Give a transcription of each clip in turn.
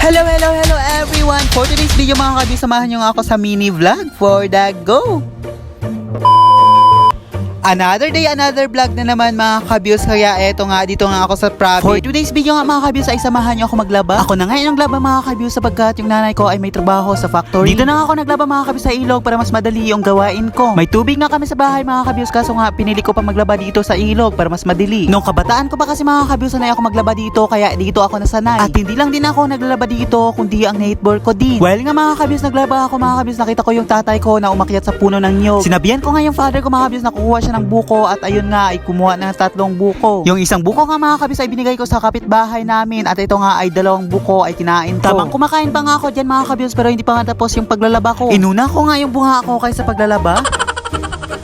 Hello everyone! For today's video mga kabis, samahan nyo nga ako sa mini vlog for the go! Another day, another vlog na naman mga kabiyos. Kaya eto nga, dito nga ako sa province. For today's video nga mga kabiyos ay samahan nyo ako maglaba. Ako na ngayon ang laba mga kabiyos sapagkat yung nanay ko ay may trabaho sa factory. Dito na nga ako naglaba mga kabiyos sa ilog para mas madali yung gawain ko. May tubig nga kami sa bahay mga kabiyos, kaso nga pinili ko pa maglaba dito sa ilog para mas madali. Nung kabataan ko pa kasi mga kabiyos, sanay ako maglaba dito kaya dito ako nasanay. At hindi lang din ako naglalaba dito kundi ang netball ko din. Well nga mga kabiyos, naglaba ako mga kabiyos, nakita ko yung tatay ko na umakyat sa puno ng nyog. Sinabihan ko nga yung father ko mga kabiyos na kukuha siya ng buko at ayun nga ay kumuha ng 3 buko. Yung isang buko nga mga kabis ay binigay ko sa kapitbahay namin at ito nga ay 2 buko ay kinain ko. Tamang kumakain pa nga ako dyan mga kabis pero hindi pa nga tapos yung paglalaba ko. Inuna ko nga yung bunga ko kaysa paglalaba.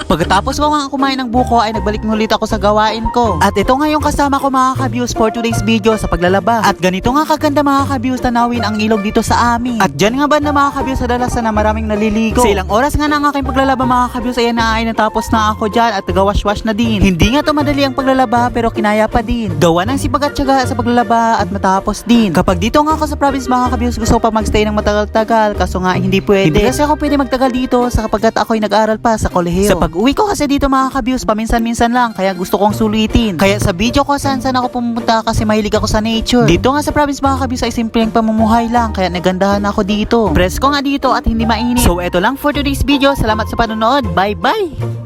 Pagkatapos ko nga kumain ng buko ay nagbalik ulit ako sa gawain ko. At ito nga yung kasama ko mga ka-views for today's video sa paglalaba. At ganito nga kaganda mga ka-views tanawin ang ilog dito sa amin. At dyan nga banda mga ka-views sa dalasan na maraming naliligo. Sa ilang oras nga ng aking paglalaba mga ka-views ayan na ay natapos na ako dyan at nagawash-wash na din. Hindi nga to madali ang paglalaba pero kinaya pa din. Gawa ng sipag at tiyaga sa paglalaba at matapos din. Kapag dito nga ako sa province mga ka-views gusto pa magstay ng matagal-tagal kaso nga hindi pwede. Hindi kasi ako pwede magtagal dito sa kapagkat ako'y nag-aral pa sa kolehiyo. Sa pag-uwi ko kasi dito mga ka-views paminsan-minsan lang kaya gusto kong sulitin. Kaya sa video ko saan ako pumunta kasi mahilig ako sa nature. Dito nga sa province mga ka-views ay simpleng pamumuhay lang kaya nagandahan ako dito. Presko nga dito at hindi mainit. So eto lang for today's video. Salamat sa panonood. Bye bye!